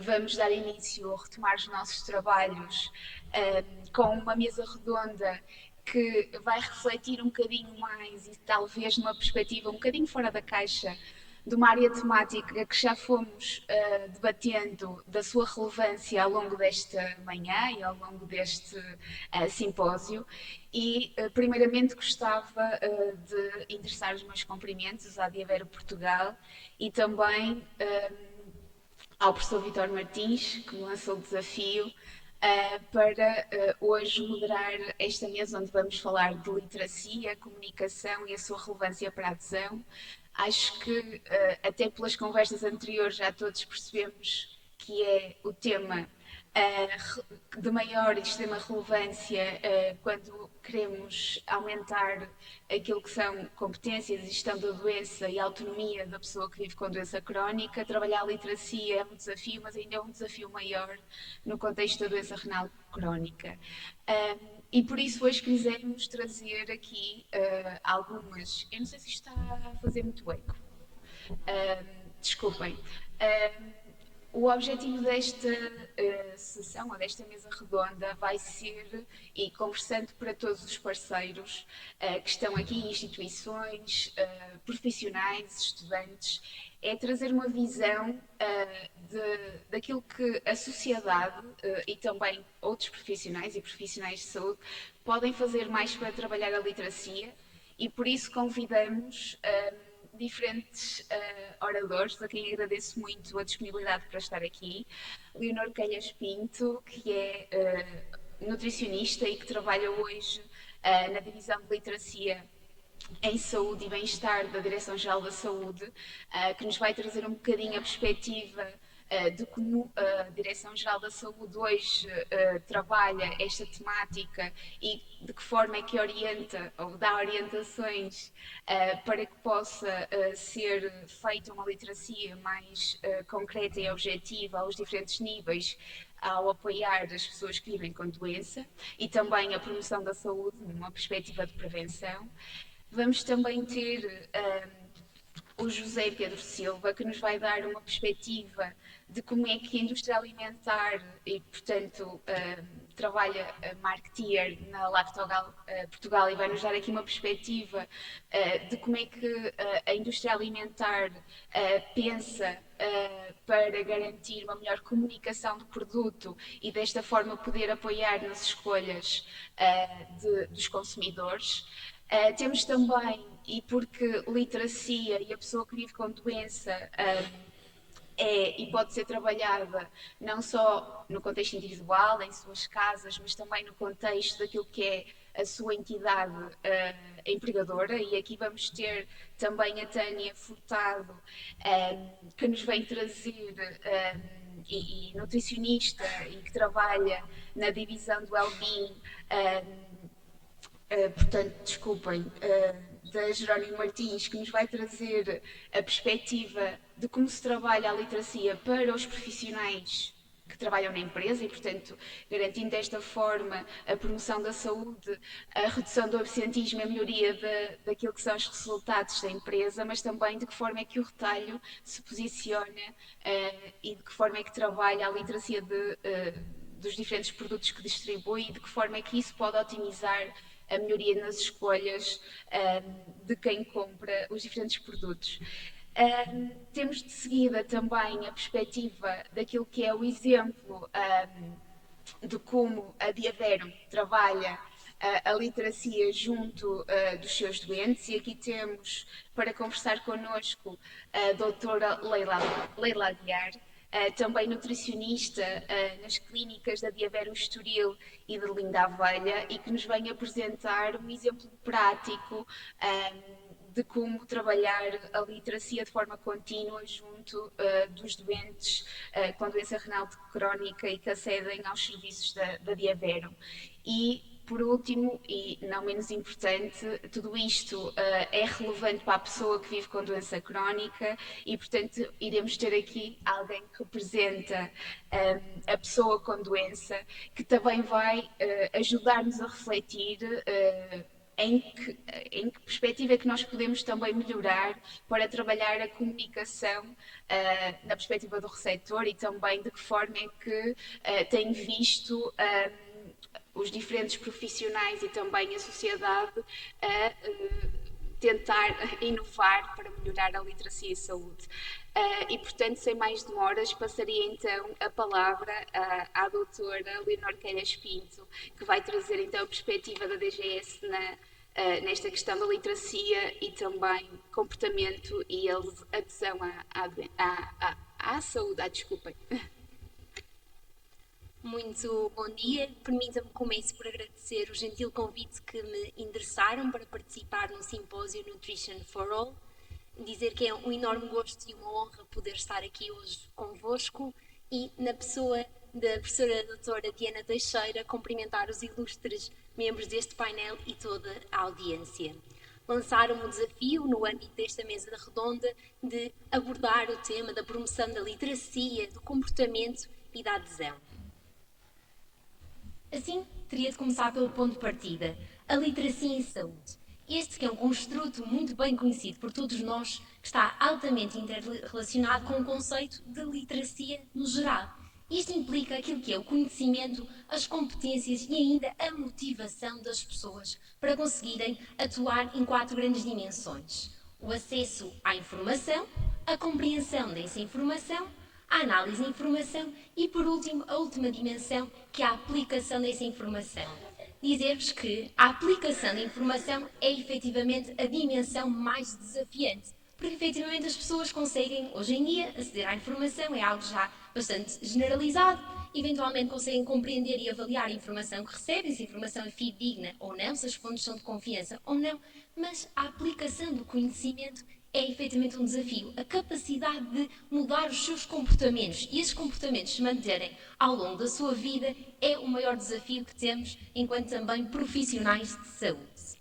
vamos dar início a retomar os nossos trabalhos com uma mesa redonda que vai refletir um bocadinho mais e talvez numa perspectiva um bocadinho fora da caixa de uma área temática que já fomos debatendo da sua relevância ao longo desta manhã e ao longo deste simpósio. E, primeiramente, gostava de interessar os meus cumprimentos à Diavero Portugal e também ao professor Vítor Martins, que me lançou o desafio para hoje moderar esta mesa onde vamos falar de literacia, comunicação e a sua relevância para a adesão. Acho que, até pelas conversas anteriores, já todos percebemos que é o tema de maior e extrema relevância quando queremos aumentar aquilo que são competências e gestão da doença e autonomia da pessoa que vive com doença crónica. Trabalhar a literacia é um desafio, mas ainda é um desafio maior no contexto da doença renal crónica. E por isso hoje quisemos trazer aqui algumas. Eu não sei se isto está a fazer muito eco. Desculpem. O objetivo desta sessão, ou desta mesa redonda, vai ser, e conversando para todos os parceiros que estão aqui, instituições, profissionais, estudantes, é trazer uma visão daquilo que a sociedade e também outros profissionais e profissionais de saúde podem fazer mais para trabalhar a literacia, e por isso convidamos diferentes oradores, a quem agradeço muito a disponibilidade para estar aqui. Leonor Calhas Pinto, que é nutricionista e que trabalha hoje na divisão de literacia em saúde e bem-estar da Direção-Geral da Saúde, que nos vai trazer um bocadinho a perspectiva de como a Direção-Geral da Saúde hoje trabalha esta temática e de que forma é que orienta ou dá orientações para que possa ser feita uma literacia mais concreta e objetiva aos diferentes níveis ao apoiar as pessoas que vivem com doença e também a promoção da saúde numa perspectiva de prevenção. Vamos também ter o José Pedro Silva, que nos vai dar uma perspectiva de como é que a indústria alimentar e, portanto, trabalha a marketeer na Lactogal Portugal e vai nos dar aqui uma perspectiva de como é que a indústria alimentar pensa para garantir uma melhor comunicação do produto e desta forma poder apoiar nas escolhas dos consumidores. Temos também, e porque literacia e a pessoa que vive com doença é e pode ser trabalhada não só no contexto individual, em suas casas, mas também no contexto daquilo que é a sua entidade empregadora. E aqui vamos ter também a Tânia Furtado, que nos vem trazer. E nutricionista e que trabalha na divisão do Wellbeing, portanto, desculpem, da Jerónimo Martins, que nos vai trazer a perspectiva de como se trabalha a literacia para os profissionais que trabalham na empresa e, portanto, garantindo desta forma a promoção da saúde, a redução do absentismo e a melhoria daquilo que são os resultados da empresa, mas também de que forma é que o retalho se posiciona e de que forma é que trabalha a literacia dos diferentes produtos que distribui e de que forma é que isso pode otimizar a melhoria nas escolhas de quem compra os diferentes produtos. Temos de seguida também a perspectiva daquilo que é o exemplo de como a Diavero trabalha a literacia junto dos seus doentes, e aqui temos para conversar connosco a doutora Leila Aguiar, também nutricionista nas clínicas da Diavero Estoril e de Linda Avelha, e que nos vem apresentar um exemplo prático de como trabalhar a literacia de forma contínua junto dos doentes com doença renal crónica e que acedem aos serviços da Diavero. E por último, e não menos importante, tudo isto é relevante para a pessoa que vive com doença crónica e, portanto, iremos ter aqui alguém que representa a pessoa com doença, que também vai ajudar-nos a refletir em que perspectiva é que nós podemos também melhorar para trabalhar a comunicação na perspectiva do receptor e também de que forma é que tem visto os diferentes profissionais e também a sociedade a tentar inovar para melhorar a literacia e saúde. E, portanto, sem mais demoras, passaria então a palavra à doutora Leonor Queiroz Pinto, que vai trazer então a perspectiva da DGS nesta questão da literacia e também comportamento e adesão à saúde. Desculpem. Muito bom dia. Permita-me que comece por agradecer o gentil convite que me endereçaram para participar no simpósio Nutrition for All. Dizer que é um enorme gosto e uma honra poder estar aqui hoje convosco e, na pessoa da professora doutora Diana Teixeira, cumprimentar os ilustres membros deste painel e toda a audiência. Lançaram-me o desafio, no âmbito desta mesa redonda, de abordar o tema da promoção da literacia, do comportamento e da adesão. Assim, teria de começar pelo ponto de partida, a literacia em saúde. Este que é um construto muito bem conhecido por todos nós, que está altamente interrelacionado com o conceito de literacia no geral. Isto implica aquilo que é o conhecimento, as competências e ainda a motivação das pessoas para conseguirem atuar em 4 grandes dimensões. O acesso à informação, a compreensão dessa informação, a análise da informação e, por último, a última dimensão, que é a aplicação dessa informação. Dizer-vos que a aplicação da informação é efetivamente a dimensão mais desafiante, porque efetivamente as pessoas conseguem, hoje em dia, aceder à informação, é algo já bastante generalizado, eventualmente conseguem compreender e avaliar a informação que recebem, se a informação é fidedigna ou não, se as fontes são de confiança ou não, mas a aplicação do conhecimento é efetivamente um desafio. A capacidade de mudar os seus comportamentos e esses comportamentos se manterem ao longo da sua vida é o maior desafio que temos enquanto também profissionais de saúde.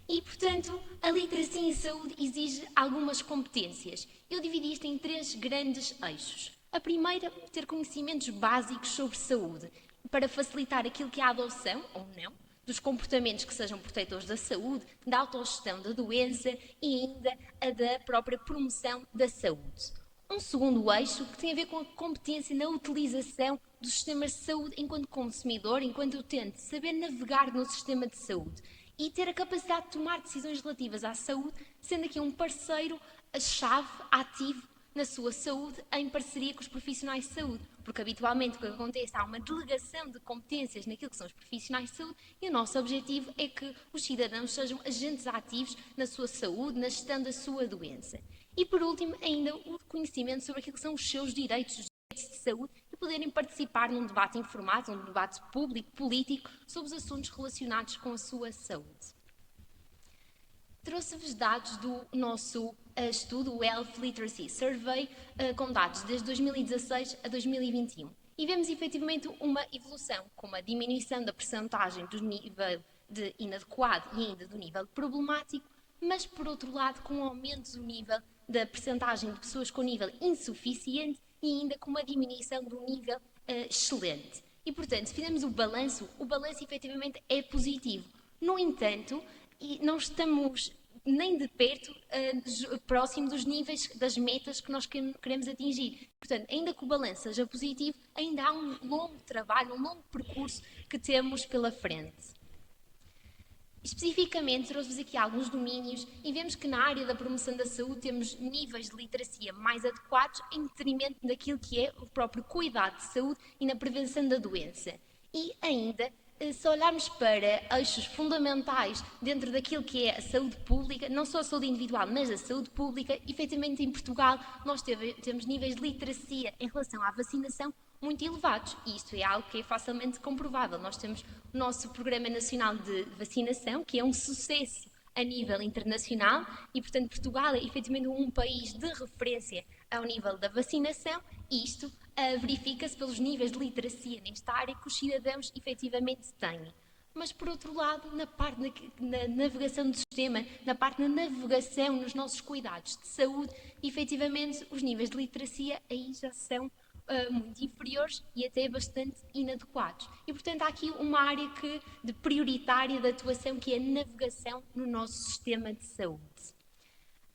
E, portanto, a literacia em saúde exige algumas competências. Eu dividi isto em 3 grandes eixos. A primeira, ter conhecimentos básicos sobre saúde, para facilitar aquilo que é a adoção, ou não, dos comportamentos que sejam protetores da saúde, da autogestão da doença e ainda a da própria promoção da saúde. Um segundo eixo que tem a ver com a competência na utilização dos sistemas de saúde enquanto consumidor, enquanto utente, saber navegar no sistema de saúde e ter a capacidade de tomar decisões relativas à saúde, sendo aqui um parceiro-chave, ativo, na sua saúde, em parceria com os profissionais de saúde. Porque habitualmente o que acontece, há uma delegação de competências naquilo que são os profissionais de saúde e o nosso objetivo é que os cidadãos sejam agentes ativos na sua saúde, na gestão da sua doença. E por último, ainda o conhecimento sobre aquilo que são os seus direitos, os direitos de saúde e poderem participar num debate informado, num debate público, político, sobre os assuntos relacionados com a sua saúde. Trouxe-vos dados do nosso estudo, o Health Literacy Survey, com dados desde 2016 a 2021. E vemos efetivamente uma evolução, com uma diminuição da percentagem do nível de inadequado e ainda do nível problemático, mas, por outro lado, com um aumento do nível da percentagem de pessoas com nível insuficiente e ainda com uma diminuição do nível excelente. E, portanto, se fizermos o balanço efetivamente é positivo. No entanto, não estamos nem de perto próximo dos níveis, das metas que nós queremos atingir. Portanto, ainda que o balanço seja positivo, ainda há um longo trabalho, um longo percurso que temos pela frente. Especificamente, trouxe-vos aqui alguns domínios e vemos que na área da promoção da saúde temos níveis de literacia mais adequados em detrimento daquilo que é o próprio cuidado de saúde e na prevenção da doença. E ainda, se olharmos para eixos fundamentais dentro daquilo que é a saúde pública, não só a saúde individual, mas a saúde pública, efetivamente em Portugal nós temos níveis de literacia em relação à vacinação muito elevados e isto é algo que é facilmente comprovável. Nós temos o nosso Programa Nacional de Vacinação, que é um sucesso a nível internacional e, portanto, Portugal é efetivamente um país de referência ao nível da vacinação e isto verifica-se pelos níveis de literacia nesta área que os cidadãos efetivamente têm. Mas, por outro lado, na parte da navegação do sistema, na parte da navegação nos nossos cuidados de saúde, efetivamente os níveis de literacia aí já são muito inferiores e até bastante inadequados. E, portanto, há aqui uma área de prioritária de atuação, que é a navegação no nosso sistema de saúde.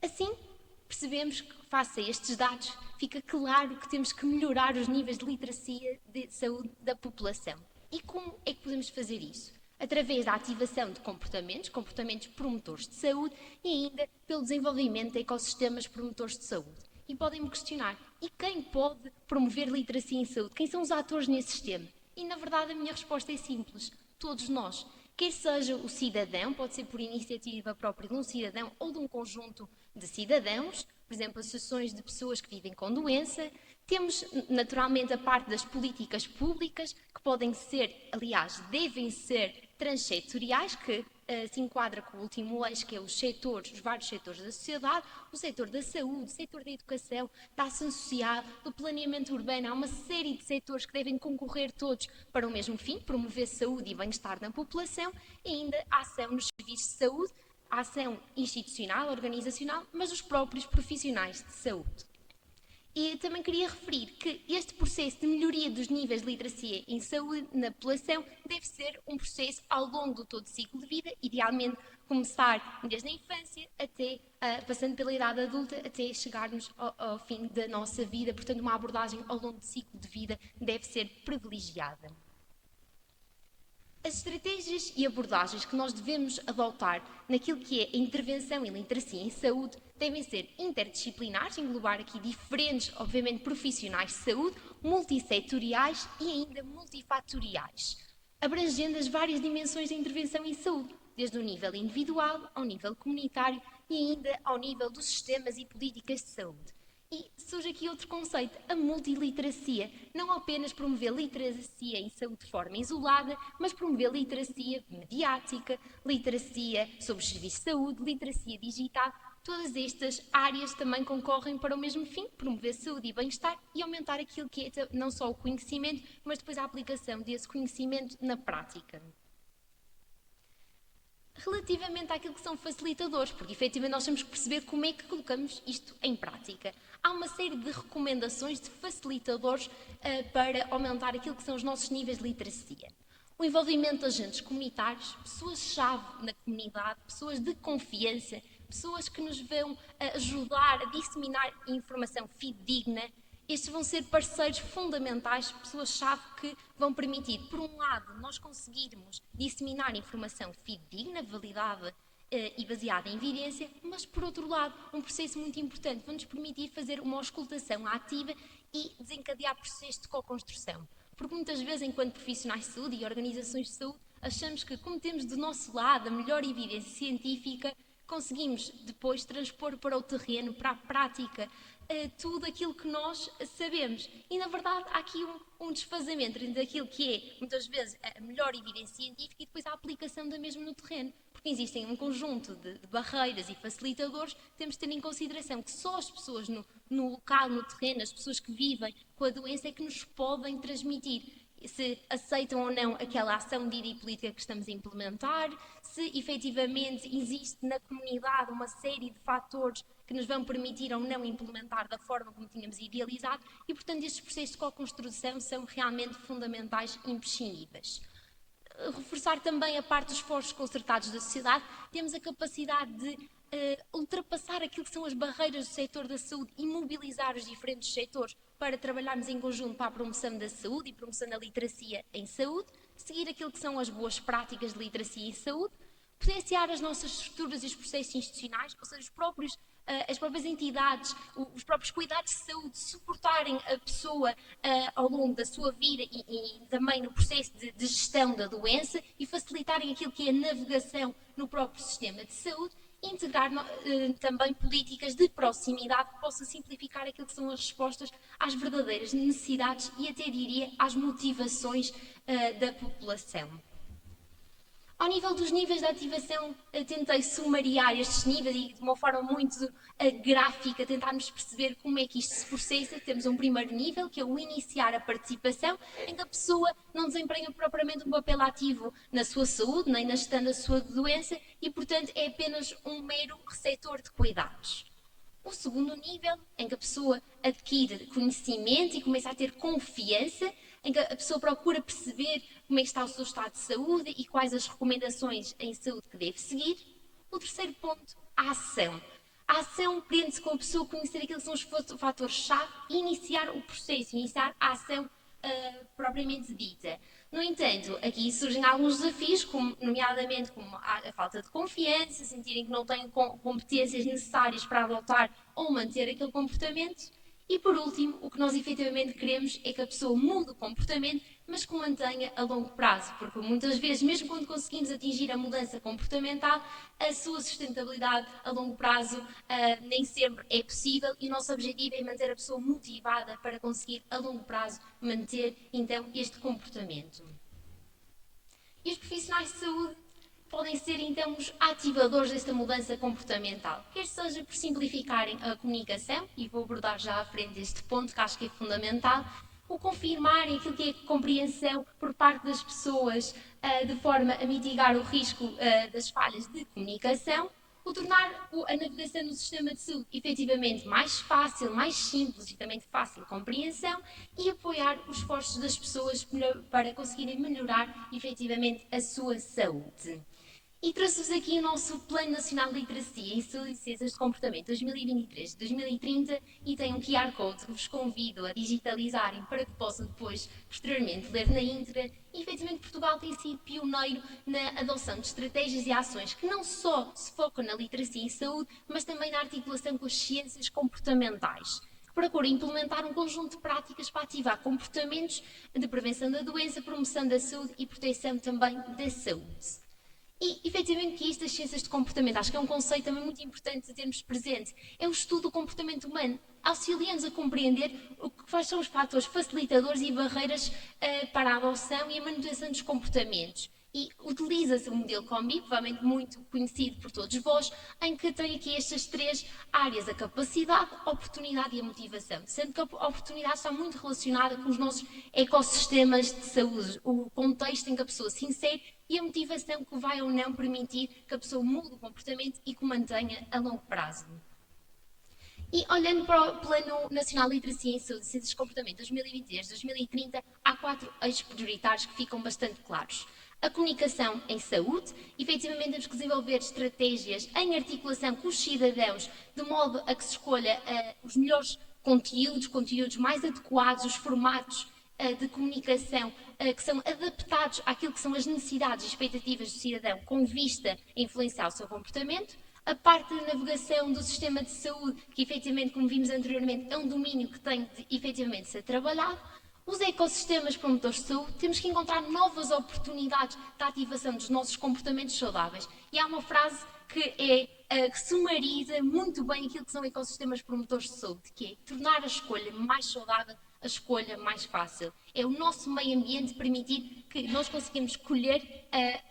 Assim, percebemos que, face a estes dados, fica claro que temos que melhorar os níveis de literacia de saúde da população. E como é que podemos fazer isso? Através da ativação de comportamentos promotores de saúde e ainda pelo desenvolvimento de ecossistemas promotores de saúde. E podem-me questionar, e quem pode promover literacia em saúde? Quem são os atores nesse sistema? E na verdade a minha resposta é simples, todos nós. Quer seja o cidadão, pode ser por iniciativa própria de um cidadão ou de um conjunto de cidadãos, por exemplo, associações de pessoas que vivem com doença. Temos, naturalmente, a parte das políticas públicas, que podem ser, aliás, devem ser transsetoriais, que se enquadra com o último eixo, que é os vários setores da sociedade, o setor da saúde, o setor da educação, da ação social, do planeamento urbano. Há uma série de setores que devem concorrer todos para o mesmo fim, promover saúde e bem-estar na população, e ainda a ação nos serviços de saúde, a ação institucional, organizacional, mas os próprios profissionais de saúde. E também queria referir que este processo de melhoria dos níveis de literacia em saúde na população deve ser um processo ao longo do todo ciclo de vida, idealmente começar desde a infância até, passando pela idade adulta, até chegarmos ao fim da nossa vida. Portanto, uma abordagem ao longo do ciclo de vida deve ser privilegiada. As estratégias e abordagens que nós devemos adotar naquilo que é a intervenção e literacia em saúde devem ser interdisciplinares, englobar aqui diferentes, obviamente, profissionais de saúde, multissetoriais e ainda multifatoriais, abrangendo as várias dimensões da intervenção em saúde, desde o nível individual ao nível comunitário e ainda ao nível dos sistemas e políticas de saúde. E surge aqui outro conceito, a multiliteracia. Não apenas promover literacia em saúde de forma isolada, mas promover literacia mediática, literacia sobre os serviços de saúde, literacia digital. Todas estas áreas também concorrem para o mesmo fim, promover saúde e bem-estar e aumentar aquilo que é não só o conhecimento, mas depois a aplicação desse conhecimento na prática. Relativamente àquilo que são facilitadores, porque efetivamente nós temos que perceber como é que colocamos isto em prática. Há uma série de recomendações de facilitadores para aumentar aquilo que são os nossos níveis de literacia. O envolvimento de agentes comunitários, pessoas-chave na comunidade, pessoas de confiança, pessoas que nos vão ajudar a disseminar informação fidedigna. Estes vão ser parceiros fundamentais, pessoas-chave que vão permitir, por um lado, nós conseguirmos disseminar informação fidedigna, validada e baseada em evidência, mas, por outro lado, um processo muito importante, vão-nos permitir fazer uma auscultação ativa e desencadear processos de co-construção. Porque muitas vezes, enquanto profissionais de saúde e organizações de saúde, achamos que, como temos do nosso lado a melhor evidência científica, conseguimos depois transpor para o terreno, para a prática, tudo aquilo que nós sabemos. E, na verdade, há aqui um desfazamento entre aquilo que é, muitas vezes, a melhor evidência científica e depois a aplicação da mesma no terreno. Porque existem um conjunto de barreiras e facilitadores que temos de ter em consideração que só as pessoas no local, no terreno, as pessoas que vivem com a doença é que nos podem transmitir se aceitam ou não aquela ação medida e política que estamos a implementar, se efetivamente existe na comunidade uma série de fatores que nos vão permitir ou não implementar da forma como tínhamos idealizado e, portanto, estes processos de co-construção são realmente fundamentais e imprescindíveis. Reforçar também a parte dos esforços concertados da sociedade, temos a capacidade de ultrapassar aquilo que são as barreiras do setor da saúde e mobilizar os diferentes setores para trabalharmos em conjunto para a promoção da saúde e promoção da literacia em saúde, seguir aquilo que são as boas práticas de literacia em saúde, potenciar as nossas estruturas e os processos institucionais, ou seja, as próprias entidades, os próprios cuidados de saúde, suportarem a pessoa ao longo da sua vida e também no processo de gestão da doença e facilitarem aquilo que é a navegação no próprio sistema de saúde, integrar também políticas de proximidade que possam simplificar aquilo que são as respostas às verdadeiras necessidades e até diria às motivações da população. Ao nível dos níveis de ativação, tentei sumariar estes níveis e de uma forma muito gráfica tentarmos perceber como é que isto se processa. Temos um primeiro nível, que é o iniciar a participação, em que a pessoa não desempenha propriamente um papel ativo na sua saúde, nem na gestão da sua doença e, portanto, é apenas um mero receptor de cuidados. O segundo nível, em que a pessoa adquire conhecimento e começa a ter confiança, em que a pessoa procura perceber como é que está o seu estado de saúde e quais as recomendações em saúde que deve seguir. O terceiro ponto, a ação. A ação prende-se com a pessoa conhecer aqueles que são os fatores-chave e iniciar o processo, iniciar a ação propriamente dita. No entanto, aqui surgem alguns desafios, nomeadamente como a falta de confiança, sentirem que não têm competências necessárias para adotar ou manter aquele comportamento. E por último, o que nós efetivamente queremos é que a pessoa mude o comportamento, mas que o mantenha a longo prazo, porque muitas vezes, mesmo quando conseguimos atingir a mudança comportamental, a sua sustentabilidade a longo prazo nem sempre é possível e o nosso objetivo é manter a pessoa motivada para conseguir a longo prazo manter então este comportamento. E os profissionais de saúde podem ser então os ativadores desta mudança comportamental, quer seja por simplificarem a comunicação, e vou abordar já à frente este ponto que acho que é fundamental, o confirmarem aquilo que é a compreensão por parte das pessoas de forma a mitigar o risco das falhas de comunicação, o tornar a navegação no sistema de saúde efetivamente mais fácil, mais simples e também de fácil compreensão e apoiar os esforços das pessoas para conseguirem melhorar efetivamente a sua saúde. E trouxe-vos aqui o nosso Plano Nacional de Literacia em Saúde e Ciências de Comportamento 2023-2030 e tem um QR Code que vos convido a digitalizarem para que possam depois, posteriormente, ler na íntegra. E, efetivamente, Portugal tem sido pioneiro na adoção de estratégias e ações que não só se focam na literacia e saúde, mas também na articulação com as ciências comportamentais. Procura implementar um conjunto de práticas para ativar comportamentos de prevenção da doença, promoção da saúde e proteção também da saúde. E, efetivamente, que isto das ciências de comportamento, acho que é um conceito também muito importante de termos presente, é o estudo do comportamento humano. Auxilia-nos a compreender quais são os fatores facilitadores e barreiras para a adoção e a manutenção dos comportamentos. E utiliza-se o modelo COMBI, provavelmente muito conhecido por todos vós, em que tem aqui estas três áreas, a capacidade, a oportunidade e a motivação. Sendo que a oportunidade está muito relacionada com os nossos ecossistemas de saúde, o contexto em que a pessoa se insere e a motivação que vai ou não permitir que a pessoa mude o comportamento e que o mantenha a longo prazo. E olhando para o Plano Nacional de Literacia em Saúde e Ciências de Comportamento 2023-2030, há 4 eixos prioritários que ficam bastante claros. A comunicação em saúde, efetivamente temos que desenvolver estratégias em articulação com os cidadãos, de modo a que se escolha os melhores conteúdos mais adequados, os formatos de comunicação que são adaptados àquilo que são as necessidades e expectativas do cidadão com vista a influenciar o seu comportamento. A parte de navegação do sistema de saúde, que efetivamente, como vimos anteriormente, é um domínio que tem de efetivamente ser trabalhado. Os ecossistemas promotores de saúde, temos que encontrar novas oportunidades de ativação dos nossos comportamentos saudáveis. E há uma frase que sumariza muito bem aquilo que são ecossistemas promotores de saúde, que é tornar a escolha mais saudável a escolha mais fácil. É o nosso meio ambiente permitir que nós conseguimos escolher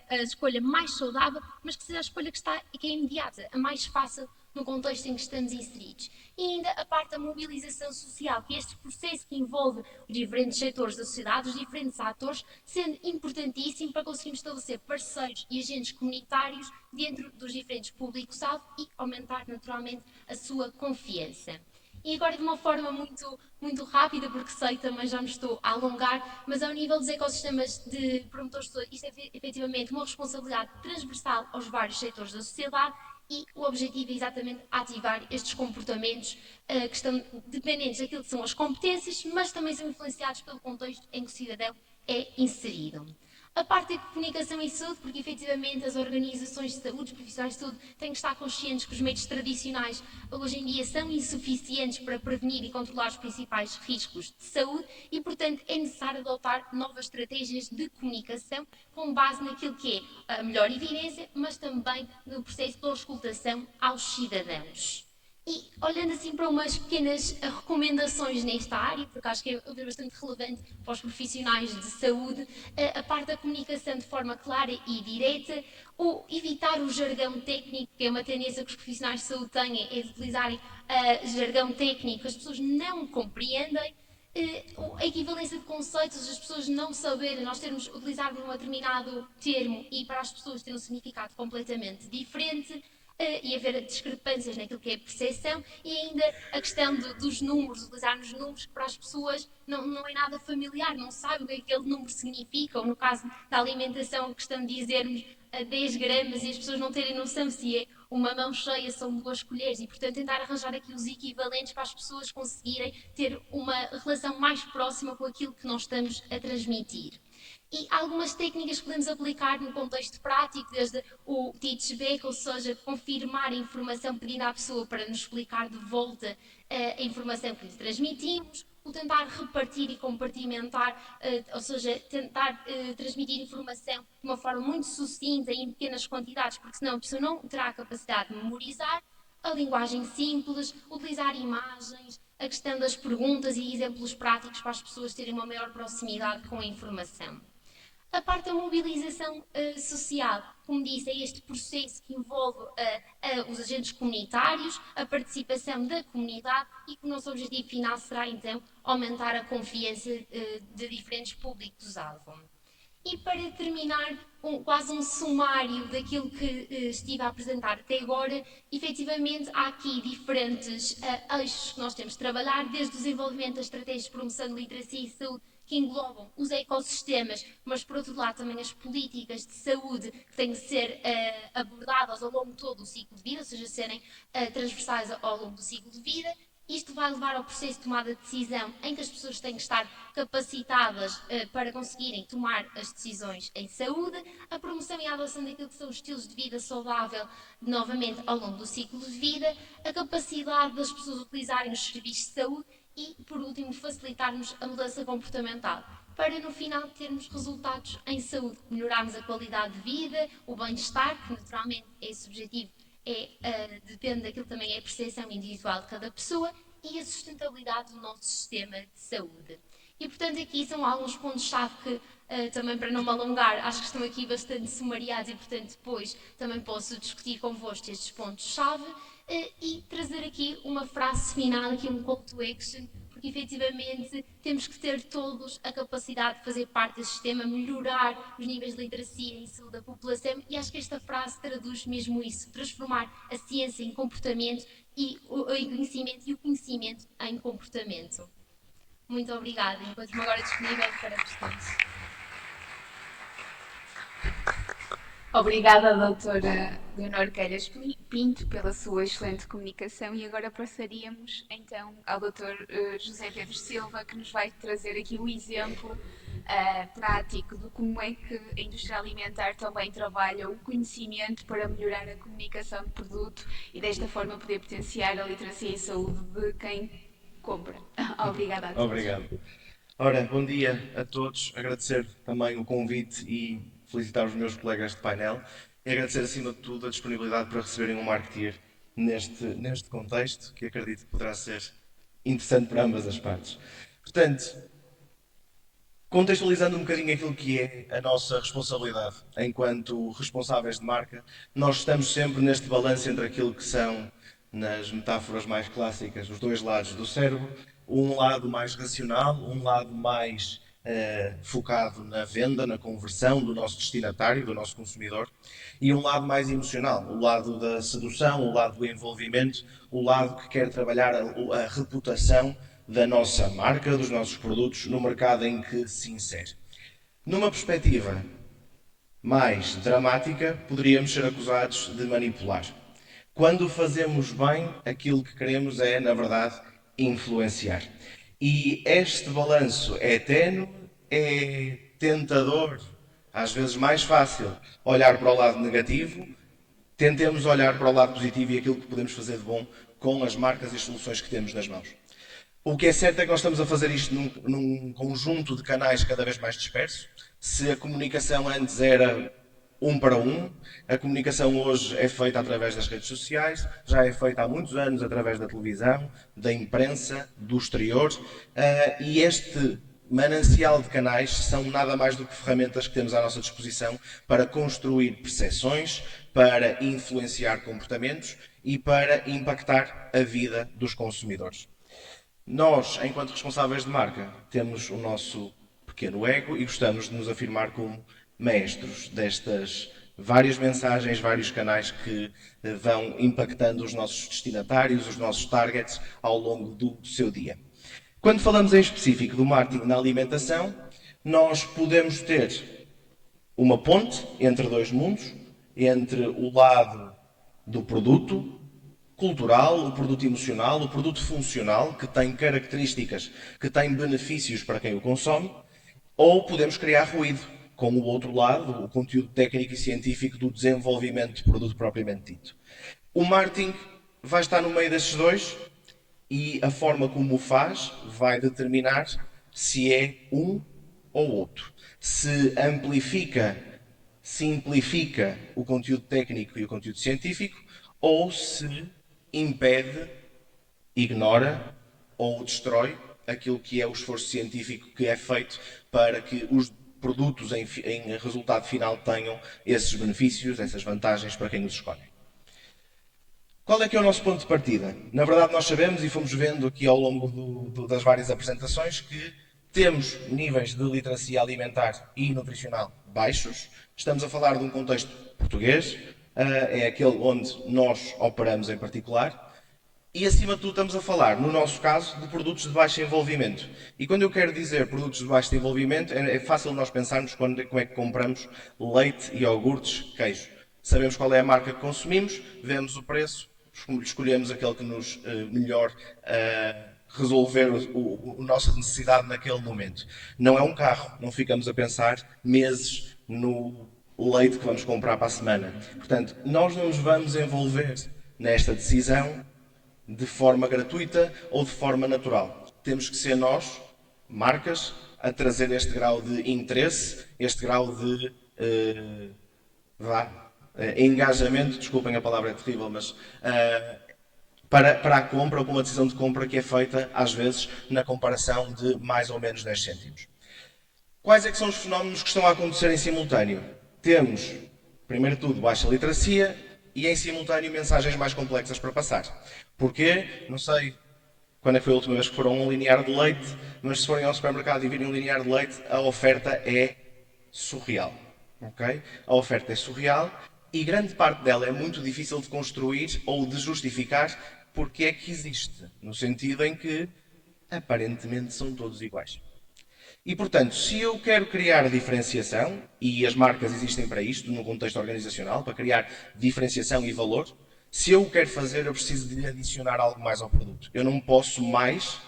a escolha mais saudável, mas que seja a escolha que é imediata, a mais fácil no contexto em que estamos inseridos. E ainda a parte da mobilização social, que é este processo que envolve os diferentes setores da sociedade, os diferentes atores, sendo importantíssimo para conseguirmos estabelecer parceiros e agentes comunitários dentro dos diferentes públicos-alvo e aumentar naturalmente a sua confiança. E agora de uma forma muito rápida, porque sei também já me estou a alongar, mas ao nível dos ecossistemas de promotores de saúde, isto é efetivamente uma responsabilidade transversal aos vários setores da sociedade e o objetivo é exatamente ativar estes comportamentos que estão dependentes daquilo que são as competências, mas também são influenciados pelo contexto em que o cidadão é inserido. A parte da comunicação em saúde, porque efetivamente as organizações de saúde, os profissionais de saúde, têm que estar conscientes que os meios tradicionais hoje em dia são insuficientes para prevenir e controlar os principais riscos de saúde e, portanto, é necessário adotar novas estratégias de comunicação com base naquilo que é a melhor evidência, mas também no processo de auscultação aos cidadãos. E olhando assim para umas pequenas recomendações nesta área, porque acho que é bastante relevante para os profissionais de saúde, a parte da comunicação de forma clara e direta, ou evitar o jargão técnico, que é uma tendência que os profissionais de saúde têm, é de utilizarem jargão técnico que as pessoas não compreendem, a equivalência de conceitos, as pessoas não saberem, nós termos utilizado um determinado termo e para as pessoas ter um significado completamente diferente, e haver discrepâncias naquilo que é a percepção, e ainda a questão dos números, utilizarmos números que para as pessoas não é nada familiar, não sabem o que aquele número significa, ou no caso da alimentação, a questão de dizermos 10 gramas e as pessoas não terem noção se é uma mão cheia, são 2 colheres, e portanto tentar arranjar aqui os equivalentes para as pessoas conseguirem ter uma relação mais próxima com aquilo que nós estamos a transmitir. E algumas técnicas que podemos aplicar no contexto prático, desde o teach back, ou seja, confirmar a informação pedindo à pessoa para nos explicar de volta a informação que lhe transmitimos, o tentar repartir e compartimentar, ou seja, tentar transmitir informação de uma forma muito sucinta e em pequenas quantidades, porque senão a pessoa não terá a capacidade de memorizar, a linguagem simples, utilizar imagens, a questão das perguntas e exemplos práticos para as pessoas terem uma maior proximidade com a informação. A parte da mobilização social, como disse, é este processo que envolve os agentes comunitários, a participação da comunidade, e que o nosso objetivo final será então aumentar a confiança de diferentes públicos-alvo. E para terminar, quase um sumário daquilo que estive a apresentar até agora, efetivamente há aqui diferentes eixos que nós temos de trabalhar, desde o desenvolvimento das estratégias de promoção de literacia e saúde, que englobam os ecossistemas, mas por outro lado também as políticas de saúde que têm de ser abordadas ao longo de todo o ciclo de vida, ou seja, serem transversais ao longo do ciclo de vida. Isto vai levar ao processo de tomada de decisão, em que as pessoas têm que estar capacitadas para conseguirem tomar as decisões em saúde, a promoção e a adoção daquilo que são os estilos de vida saudável, novamente ao longo do ciclo de vida, a capacidade das pessoas utilizarem os serviços de saúde e, por último, facilitarmos a mudança comportamental, para no final termos resultados em saúde, melhorarmos a qualidade de vida, o bem-estar, que naturalmente é subjetivo, depende daquilo que também é a percepção individual de cada pessoa, e a sustentabilidade do nosso sistema de saúde. E portanto aqui são alguns pontos-chave que, também para não me alongar, acho que estão aqui bastante sumariados, e portanto depois também posso discutir convosco estes pontos-chave e trazer aqui uma frase final, aqui um call to action, porque efetivamente temos que ter todos a capacidade de fazer parte desse sistema, melhorar os níveis de literacia e saúde da população, e acho que esta frase traduz mesmo isso: transformar a ciência em comportamento e o conhecimento em comportamento. Muito obrigada, e encontro-me agora disponível para questões. Obrigada, doutora Leonor Calhas Pinto, pela sua excelente comunicação, e agora passaríamos então ao doutor José Pedro Silva, que nos vai trazer aqui o exemplo prático de como é que a indústria alimentar também trabalha o conhecimento para melhorar a comunicação de produto e desta forma poder potenciar a literacia e saúde de quem compra. Obrigada a todos. Obrigado. Ora, bom dia a todos. Agradecer também o convite e felicitar os meus colegas de painel. E agradecer, acima de tudo, a disponibilidade para receberem um marketeer neste contexto, que acredito que poderá ser interessante para ambas as partes. Portanto, contextualizando um bocadinho aquilo que é a nossa responsabilidade enquanto responsáveis de marca, nós estamos sempre neste balanço entre aquilo que são, nas metáforas mais clássicas, os dois lados do cérebro, um lado mais racional, um lado mais focado na venda, na conversão do nosso destinatário, do nosso consumidor, e um lado mais emocional, o lado da sedução, o lado do envolvimento, o lado que quer trabalhar a reputação da nossa marca, dos nossos produtos, no mercado em que se insere. Numa perspectiva mais dramática, poderíamos ser acusados de manipular. Quando fazemos bem, aquilo que queremos é, na verdade, influenciar. E este balanço é ténue, é tentador, às vezes mais fácil olhar para o lado negativo. Tentemos olhar para o lado positivo e aquilo que podemos fazer de bom com as marcas e as soluções que temos nas mãos. O que é certo é que nós estamos a fazer isto num conjunto de canais cada vez mais disperso. Se a comunicação antes era um para um, a comunicação hoje é feita através das redes sociais, já é feita há muitos anos através da televisão, da imprensa, do exterior, e este manancial de canais são nada mais do que ferramentas que temos à nossa disposição para construir percepções, para influenciar comportamentos e para impactar a vida dos consumidores. Nós, enquanto responsáveis de marca, temos o nosso pequeno ego e gostamos de nos afirmar como mestres Várias mensagens, vários canais que vão impactando os nossos destinatários, os nossos targets ao longo do seu dia. Quando falamos em específico do marketing na alimentação, nós podemos ter uma ponte entre dois mundos, entre o lado do produto cultural, o produto emocional, o produto funcional, que tem características, que tem benefícios para quem o consome, ou podemos criar ruído, com o outro lado, o conteúdo técnico e científico do desenvolvimento do produto propriamente dito. O marketing vai estar no meio destes dois e a forma como o faz vai determinar se é um ou outro. Se amplifica, simplifica o conteúdo técnico e o conteúdo científico, ou se impede, ignora ou destrói aquilo que é o esforço científico que é feito para que os produtos em resultado final tenham esses benefícios, essas vantagens para quem os escolhe. Qual é que é o nosso ponto de partida? Na verdade, nós sabemos e fomos vendo aqui ao longo das várias apresentações que temos níveis de literacia alimentar e nutricional baixos. Estamos a falar de um contexto português, é aquele onde nós operamos em particular. E acima de tudo estamos a falar, no nosso caso, de produtos de baixo envolvimento. E quando eu quero dizer produtos de baixo envolvimento, é fácil nós pensarmos como é que compramos leite, iogurtes, queijo. Sabemos qual é a marca que consumimos, vemos o preço, escolhemos aquele que nos melhor resolver a nossa necessidade naquele momento. Não é um carro, não ficamos a pensar meses no leite que vamos comprar para a semana. Portanto, nós não nos vamos envolver nesta decisão de forma gratuita ou de forma natural. Temos que ser nós, marcas, a trazer este grau de interesse, este grau de engajamento, desculpem a palavra é terrível, mas para a compra ou para uma decisão de compra que é feita, às vezes, na comparação de mais ou menos 10 cêntimos. Quais é que são os fenómenos que estão a acontecer em simultâneo? Temos, primeiro de tudo, baixa literacia e, em simultâneo, mensagens mais complexas para passar. Porquê? Não sei quando é que foi a última vez que foram a um linear de leite, mas se forem ao supermercado e virem um linear de leite, a oferta é surreal. Okay? A oferta é surreal e grande parte dela é muito difícil de construir ou de justificar porque é que existe. No sentido em que, aparentemente, são todos iguais. E, portanto, se eu quero criar diferenciação, e as marcas existem para isto, num contexto organizacional, para criar diferenciação e valor, se eu o quero fazer, eu preciso de lhe adicionar algo mais ao produto. Eu não posso mais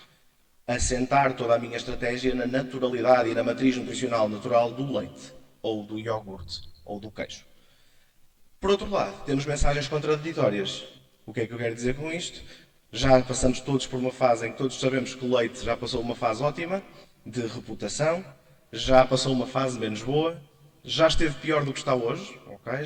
assentar toda a minha estratégia na naturalidade e na matriz nutricional natural do leite, ou do iogurte, ou do queijo. Por outro lado, temos mensagens contraditórias. O que é que eu quero dizer com isto? Já passamos todos por uma fase em que todos sabemos que o leite já passou uma fase ótima, de reputação, já passou uma fase menos boa, já esteve pior do que está hoje, okay?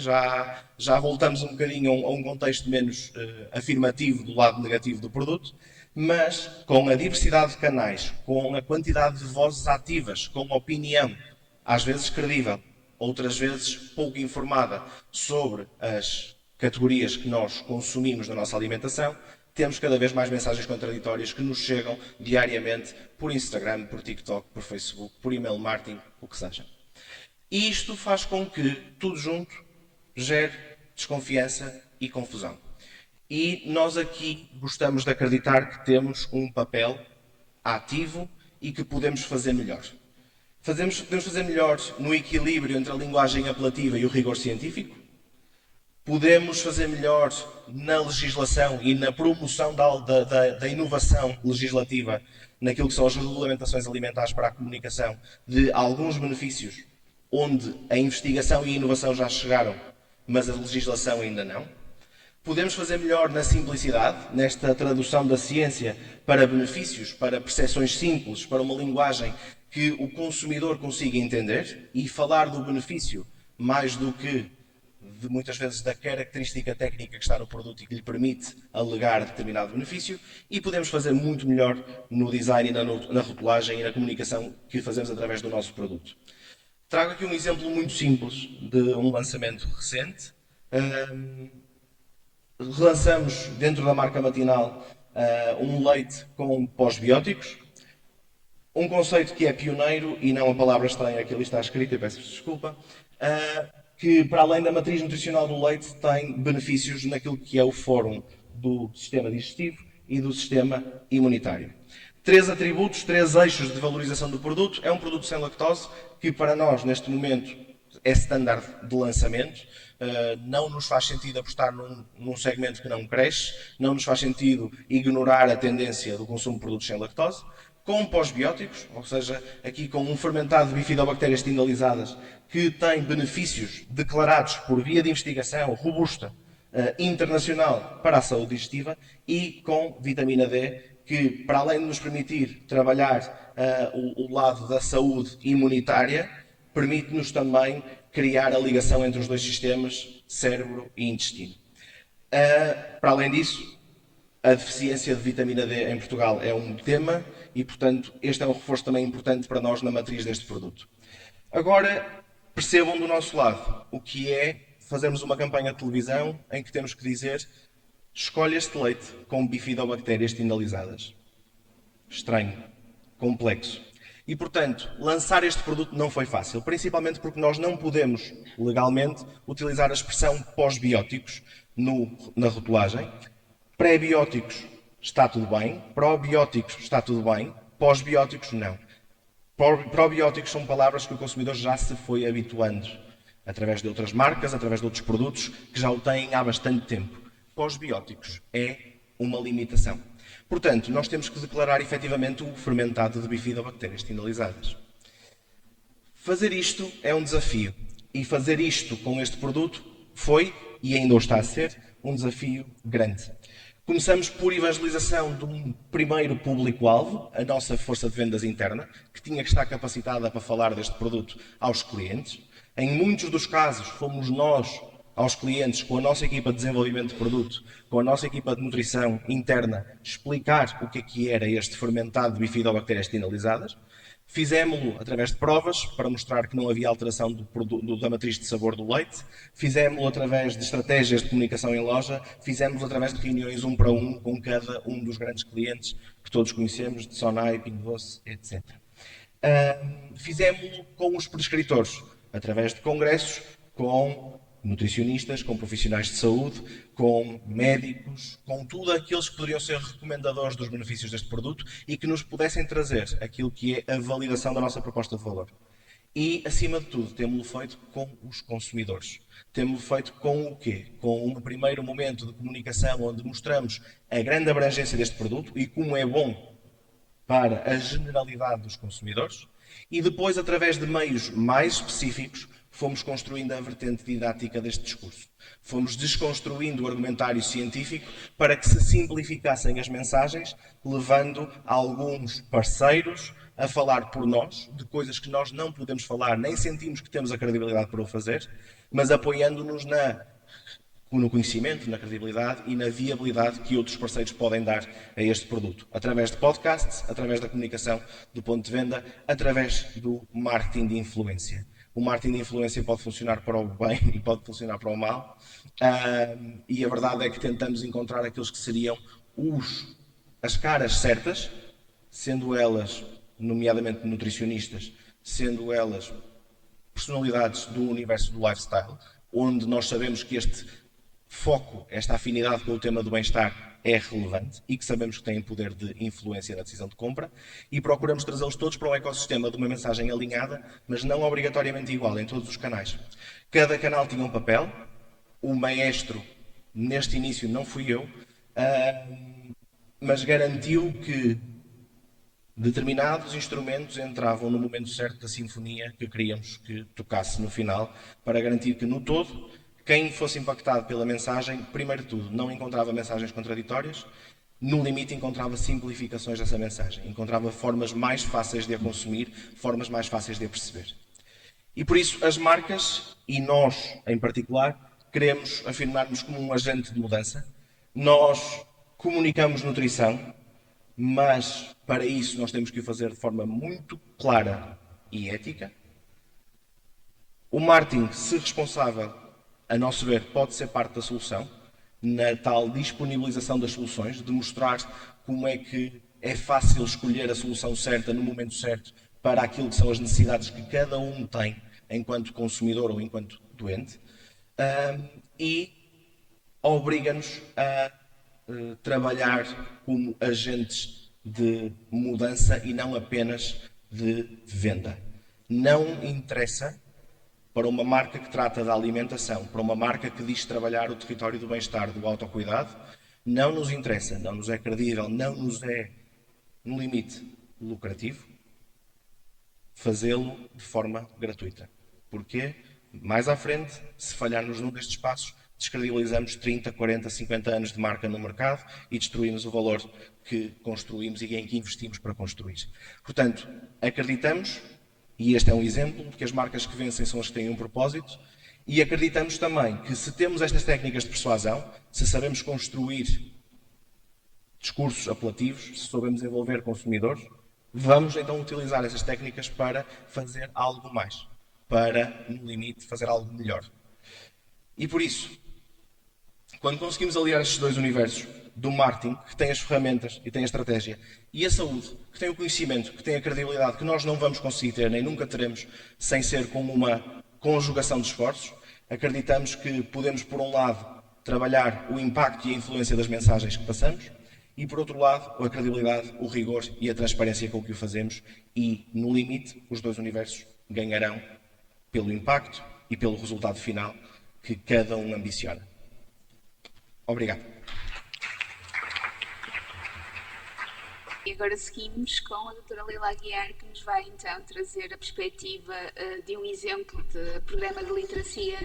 já voltamos um bocadinho a um contexto menos afirmativo do lado negativo do produto, mas com a diversidade de canais, com a quantidade de vozes ativas, com a opinião, às vezes credível, outras vezes pouco informada sobre as categorias que nós consumimos na nossa alimentação, temos cada vez mais mensagens contraditórias que nos chegam diariamente por Instagram, por TikTok, por Facebook, por e-mail marketing, o que seja. E isto faz com que tudo junto gere desconfiança e confusão. E nós aqui gostamos de acreditar que temos um papel ativo e que podemos fazer melhor. Podemos fazer melhor no equilíbrio entre a linguagem apelativa e o rigor científico. Podemos fazer melhor na legislação e na promoção da inovação legislativa naquilo que são as regulamentações alimentares para a comunicação de alguns benefícios onde a investigação e a inovação já chegaram, mas a legislação ainda não. Podemos fazer melhor na simplicidade, nesta tradução da ciência para benefícios, para percepções simples, para uma linguagem que o consumidor consiga entender e falar do benefício mais do que muitas vezes da característica técnica que está no produto e que lhe permite alegar determinado benefício, e podemos fazer muito melhor no design e na rotulagem e na comunicação que fazemos através do nosso produto. Trago aqui um exemplo muito simples de um lançamento recente. Relançamos dentro da marca Matinal um leite com pós-bióticos, um conceito que é pioneiro e não a palavra estranha que ali está escrita, e peço desculpa. que, para além da matriz nutricional do leite, tem benefícios naquilo que é o fórum do sistema digestivo e do sistema imunitário. 3 atributos, 3 eixos de valorização do produto. É um produto sem lactose que, para nós, neste momento, é standard de lançamento. Não nos faz sentido apostar num segmento que não cresce, não nos faz sentido ignorar a tendência do consumo de produtos sem lactose. Com pós-bióticos, ou seja, aqui com um fermentado de bifidobactérias tindalizadas que tem benefícios declarados por via de investigação robusta internacional para a saúde digestiva, e com vitamina D, que, para além de nos permitir trabalhar o lado da saúde imunitária, permite-nos também criar a ligação entre os dois sistemas, cérebro e intestino. Para além disso, a deficiência de vitamina D em Portugal é um tema e, portanto, este é um reforço também importante para nós na matriz deste produto. Agora, percebam do nosso lado o que é fazermos uma campanha de televisão em que temos que dizer: escolha este leite com bifidobactérias tindalizadas. Estranho, complexo. E, portanto, lançar este produto não foi fácil, principalmente porque nós não podemos, legalmente, utilizar a expressão pós-bióticos na rotulagem. Pré-bióticos está tudo bem, probióticos está tudo bem, pós-bióticos não. Probióticos são palavras que o consumidor já se foi habituando, através de outras marcas, através de outros produtos que já o têm há bastante tempo. Pós-bióticos é uma limitação. Portanto, nós temos que declarar efetivamente o fermentado de bifidobactérias tindalizadas. Fazer isto é um desafio. E fazer isto com este produto foi, e ainda o está a ser, um desafio grande. Começamos por evangelização de um primeiro público-alvo, a nossa força de vendas interna, que tinha que estar capacitada para falar deste produto aos clientes. Em muitos dos casos, fomos nós aos clientes, com a nossa equipa de desenvolvimento de produto, com a nossa equipa de nutrição interna, explicar o que era este fermentado de bifidobactérias tindalizadas. Fizemos-lo através de provas, para mostrar que não havia alteração da matriz de sabor do leite. Fizemos-lo através de estratégias de comunicação em loja. Fizemos-lo através de reuniões 1 para 1 com cada um dos grandes clientes que todos conhecemos, de Sonai, Pingo Doce, etc. Fizemos-lo com os prescritores, através de congressos, com nutricionistas, com profissionais de saúde, com médicos, com tudo aqueles que poderiam ser recomendadores dos benefícios deste produto e que nos pudessem trazer aquilo que é a validação da nossa proposta de valor. E, acima de tudo, temos-lo feito com os consumidores. Temos-lo feito com o quê? Com um primeiro momento de comunicação onde mostramos a grande abrangência deste produto e como é bom para a generalidade dos consumidores. E depois, através de meios mais específicos, fomos construindo a vertente didática deste discurso. Fomos desconstruindo o argumentário científico para que se simplificassem as mensagens, levando alguns parceiros a falar por nós, de coisas que nós não podemos falar, nem sentimos que temos a credibilidade para o fazer, mas apoiando-nos no conhecimento, na credibilidade e na viabilidade que outros parceiros podem dar a este produto. Através de podcasts, através da comunicação do ponto de venda, através do marketing de influência. O marketing de influência pode funcionar para o bem e pode funcionar para o mal. E a verdade é que tentamos encontrar aqueles que seriam as caras certas, sendo elas, nomeadamente nutricionistas, sendo elas personalidades do universo do lifestyle, onde nós sabemos que este foco, esta afinidade com o tema do bem-estar é relevante e que sabemos que têm poder de influência na decisão de compra, e procuramos trazê-los todos para o ecossistema de uma mensagem alinhada, mas não obrigatoriamente igual em todos os canais. Cada canal tinha um papel. O maestro, neste início, não fui eu, mas garantiu que determinados instrumentos entravam no momento certo da sinfonia que queríamos que tocasse no final, para garantir que, no todo, quem fosse impactado pela mensagem, primeiro de tudo, não encontrava mensagens contraditórias, no limite encontrava simplificações dessa mensagem, encontrava formas mais fáceis de a consumir, formas mais fáceis de a perceber. E por isso as marcas, e nós em particular, queremos afirmar-nos como um agente de mudança. Nós comunicamos nutrição, mas para isso nós temos que o fazer de forma muito clara e ética. O marketing, se responsável, a nosso ver, pode ser parte da solução, na tal disponibilização das soluções, de mostrar como é que é fácil escolher a solução certa no momento certo para aquilo que são as necessidades que cada um tem enquanto consumidor ou enquanto doente, e obriga-nos a trabalhar como agentes de mudança e não apenas de venda. Não interessa para uma marca que trata da alimentação, para uma marca que diz trabalhar o território do bem-estar, do autocuidado, não nos interessa, não nos é credível, não nos é, no limite, lucrativo, fazê-lo de forma gratuita. Porquê? Mais à frente, se falharmos num destes passos, descredibilizamos 30, 40, 50 anos de marca no mercado e destruímos o valor que construímos e em que investimos para construir. Portanto, acreditamos, e este é um exemplo, que as marcas que vencem são as que têm um propósito, e acreditamos também que se temos estas técnicas de persuasão, se sabemos construir discursos apelativos, se soubermos envolver consumidores, vamos então utilizar essas técnicas para fazer algo mais, para, no limite, fazer algo melhor. E por isso, quando conseguimos aliar estes dois universos, do marketing, que tem as ferramentas e tem a estratégia, e a saúde, que tem o conhecimento, que tem a credibilidade, que nós não vamos conseguir ter, nem nunca teremos, sem ser com uma conjugação de esforços, acreditamos que podemos, por um lado, trabalhar o impacto e a influência das mensagens que passamos, e, por outro lado, a credibilidade, o rigor e a transparência com que o fazemos, e, no limite, os dois universos ganharão pelo impacto e pelo resultado final que cada um ambiciona. Obrigado. E agora seguimos com a doutora Leila Aguiar, que nos vai então trazer a perspectiva de um exemplo de programa de literacia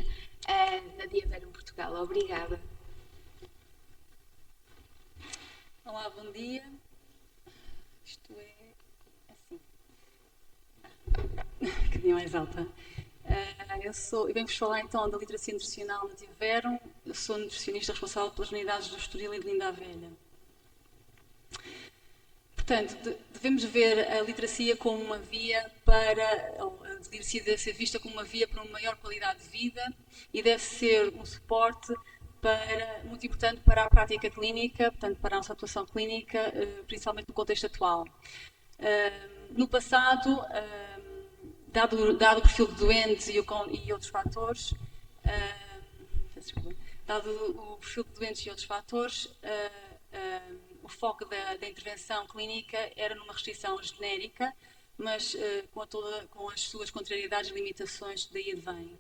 na Diaverum Portugal. Obrigada. Olá, bom dia. Isto é assim. Um bocadinho mais alta. Eu venho-vos falar então da literacia nutricional na Diaverum. Eu sou nutricionista responsável pelas unidades do Estoril e de Linda a Velha. Portanto, devemos ver a literacia como uma via para, a literacia deve ser vista como uma via para uma maior qualidade de vida e deve ser um suporte muito importante para a prática clínica, portanto, para a nossa atuação clínica, principalmente no contexto atual. No passado, dado o perfil de doentes e outros fatores, o foco da intervenção clínica era numa restrição genérica, mas com as suas contrariedades e limitações que daí advêm.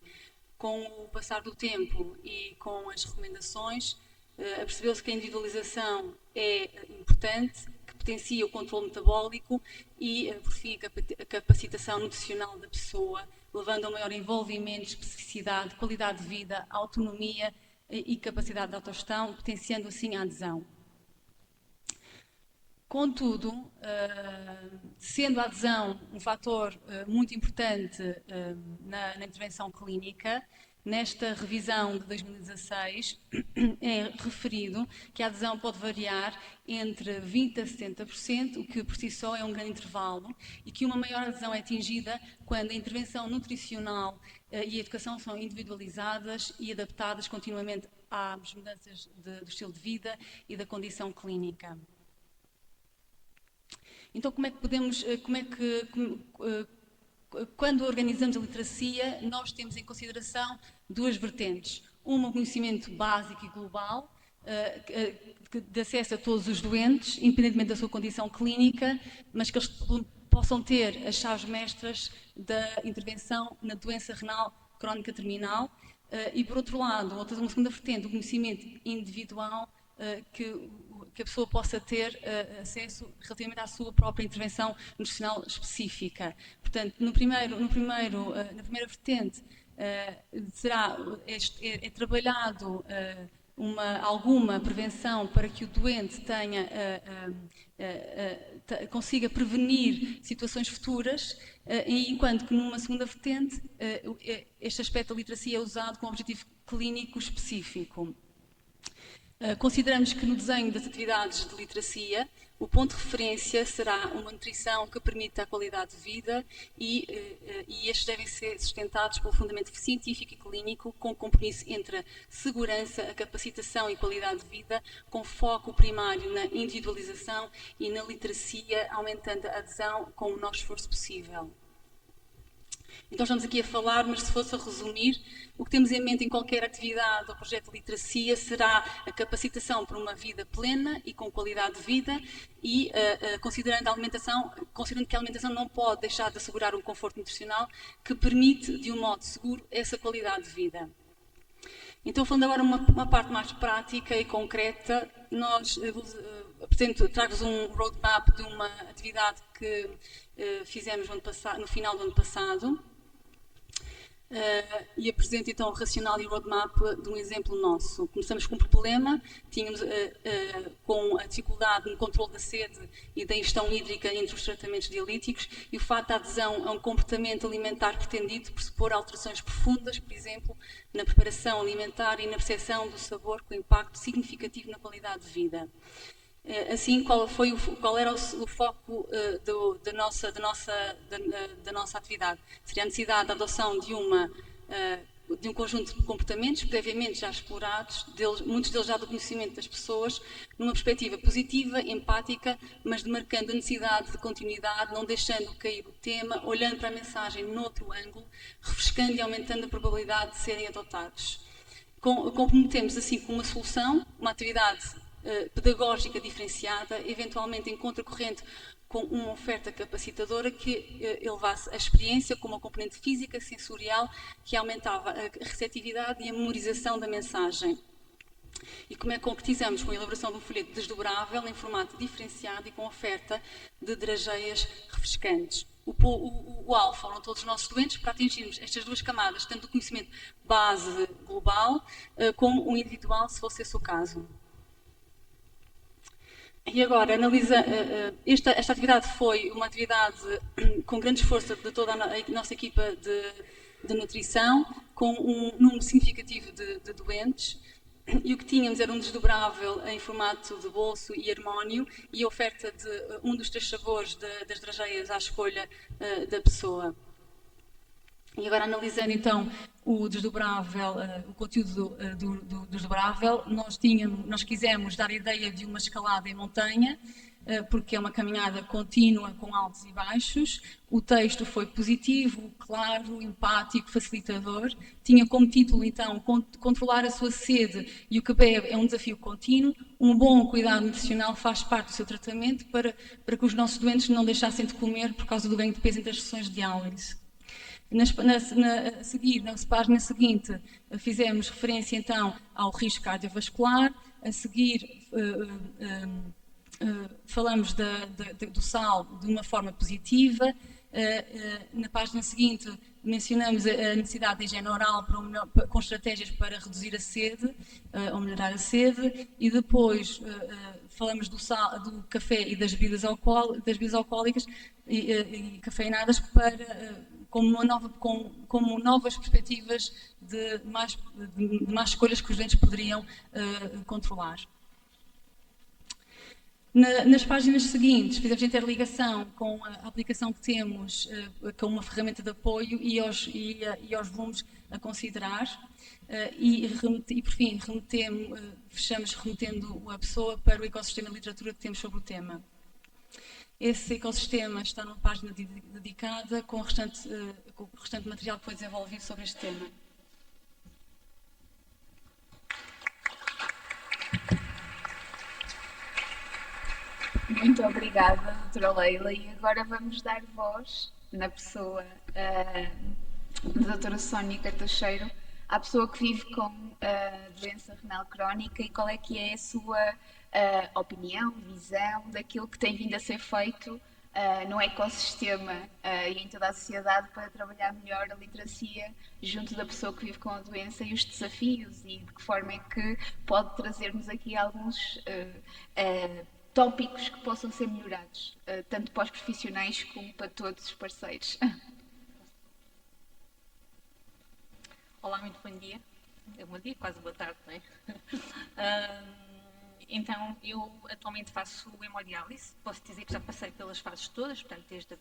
Com o passar do tempo e com as recomendações, percebeu-se que a individualização é importante, que potencia o controle metabólico e verifica a capacitação nutricional da pessoa, levando a um maior envolvimento, especificidade, qualidade de vida, autonomia e capacidade de autogestão, potenciando assim a adesão. Contudo, sendo a adesão um fator muito importante na intervenção clínica, nesta revisão de 2016 é referido que a adesão pode variar entre 20% a 70%, o que por si só é um grande intervalo, e que uma maior adesão é atingida quando a intervenção nutricional e a educação são individualizadas e adaptadas continuamente às mudanças do estilo de vida e da condição clínica. Então, quando organizamos a literacia, nós temos em consideração duas vertentes. Uma, o conhecimento básico e global, de acesso a todos os doentes, independentemente da sua condição clínica, mas que eles possam ter as chaves mestras da intervenção na doença renal crónica terminal. E, por outro lado, uma segunda vertente, o conhecimento individual, que a pessoa possa ter acesso relativamente à sua própria intervenção nutricional específica. Portanto, na primeira vertente, é trabalhado alguma prevenção para que o doente consiga prevenir situações futuras, enquanto que numa segunda vertente, este aspecto da literacia é usado com um objetivo clínico específico. Consideramos que no desenho das atividades de literacia, o ponto de referência será uma nutrição que permita a qualidade de vida e estes devem ser sustentados pelo fundamento científico e clínico, com compromisso entre a segurança, a capacitação e qualidade de vida, com foco primário na individualização e na literacia, aumentando a adesão com o menor esforço possível. Então estamos aqui a falar, mas se fosse a resumir, o que temos em mente em qualquer atividade ou projeto de literacia será a capacitação para uma vida plena e com qualidade de vida e considerando que a alimentação não pode deixar de assegurar um conforto nutricional que permite, de um modo seguro, essa qualidade de vida. Então, falando agora uma parte mais prática e concreta, trago-vos um roadmap de uma atividade que fizemos no final do ano passado. E apresento então o racional e o roadmap de um exemplo nosso. Começamos com um problema, tínhamos com a dificuldade no controle da sede e da ingestão hídrica entre os tratamentos dialíticos e o fato da adesão a um comportamento alimentar pretendido pressupor alterações profundas, por exemplo, na preparação alimentar e na percepção do sabor com impacto significativo na qualidade de vida. Assim, qual era o foco da nossa atividade? Seria a necessidade da adoção de um conjunto de comportamentos previamente já explorados, muitos deles já do conhecimento das pessoas, numa perspectiva positiva, empática, mas demarcando a necessidade de continuidade, não deixando cair o tema, olhando para a mensagem noutro ângulo, refrescando e aumentando a probabilidade de serem adotados. Comprometemos assim com uma solução, uma atividade pedagógica diferenciada, eventualmente em contracorrente com uma oferta capacitadora que elevasse a experiência com uma componente física, sensorial, que aumentava a receptividade e a memorização da mensagem. E como é que concretizamos? Com a elaboração de um folheto desdobrável em formato diferenciado e com oferta de drageias refrescantes. O alvo foram todos os nossos doentes para atingirmos estas duas camadas, tanto do conhecimento base global como o individual, se fosse esse o caso. E agora, esta atividade foi uma atividade com grande esforço de toda a nossa equipa de nutrição, com um número significativo de doentes. E o que tínhamos era um desdobrável em formato de bolso e harmónio e a oferta de um dos 3 sabores das drageias à escolha da pessoa. E agora, analisando então o desdobrável, o conteúdo do desdobrável, nós quisemos dar a ideia de uma escalada em montanha, porque é uma caminhada contínua com altos e baixos. O texto foi positivo, claro, empático, facilitador. Tinha como título, então, controlar a sua sede e o que bebe é um desafio contínuo. Um bom cuidado nutricional faz parte do seu tratamento para que os nossos doentes não deixassem de comer por causa do ganho de peso entre as sessões de diálise. Na página seguinte, fizemos referência então ao risco cardiovascular. A seguir, falamos do sal de uma forma positiva. Na página seguinte, mencionamos a necessidade de higiene oral com estratégias para reduzir a sede ou melhorar a sede. E depois falamos do café e das bebidas alcoólicas e cafeinadas como novas perspectivas de mais escolhas que os doentes poderiam controlar. Nas páginas seguintes, fizemos interligação com a aplicação que temos com uma ferramenta de apoio e aos volumes a considerar. Por fim, fechamos remetendo a pessoa para o ecossistema de literatura que temos sobre o tema. Esse ecossistema está numa página dedicada com o restante material que foi desenvolvido sobre este tema. Muito obrigada, doutora Leila. E agora vamos dar voz, na pessoa da doutora Sónia Cartacheiro, à pessoa que vive com doença renal crónica e qual é que é a sua opinião, visão daquilo que tem vindo a ser feito no ecossistema e em toda a sociedade para trabalhar melhor a literacia junto da pessoa que vive com a doença e os desafios e de que forma é que pode trazer-nos aqui alguns tópicos que possam ser melhorados, tanto para os profissionais como para todos os parceiros. Olá, muito bom dia. É bom dia, quase boa tarde, não é? Então, eu atualmente faço hemodiálise. Posso dizer que já passei pelas fases todas, portanto, desde a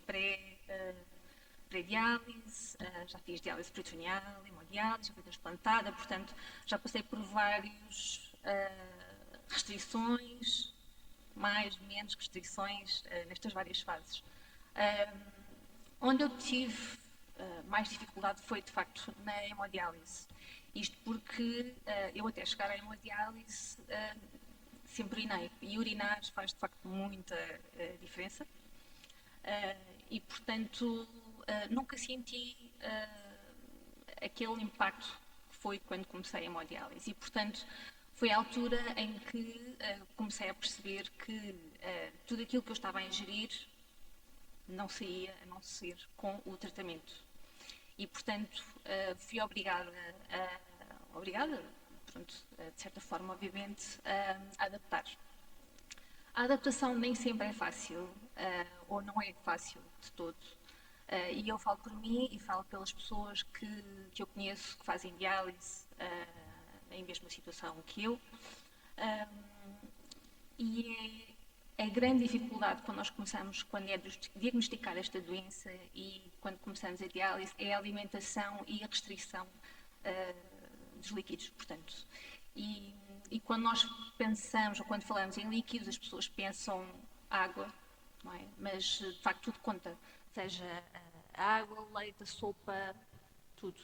pré-diálise, já fiz diálise peritoneal, hemodiálise, já fui transplantada, portanto, já passei por várias restrições, mais, menos restrições nestas várias fases. Onde eu tive mais dificuldade foi, de facto, na hemodiálise. Isto porque eu, até chegar à hemodiálise, sempre urinei. E urinar faz, de facto, muita diferença. E, portanto, nunca senti aquele impacto que foi quando comecei a hemodiálise. E, portanto, foi a altura em que comecei a perceber que tudo aquilo que eu estava a ingerir não saía a não ser com o tratamento. E, portanto, fui obrigada, pronto, de certa forma, obviamente, a adaptar. A adaptação nem sempre é fácil, ou não é fácil de todo. E eu falo por mim e falo pelas pessoas que eu conheço que fazem diálise em mesma situação que eu. E é a grande dificuldade quando nós começamos, quando é diagnosticar esta doença e quando começamos a diálise, é a alimentação e a restrição dos líquidos, portanto. E quando nós pensamos, ou quando falamos em líquidos, as pessoas pensam água, não é? Mas, de facto, tudo conta. Seja a água, o leite, a sopa, tudo.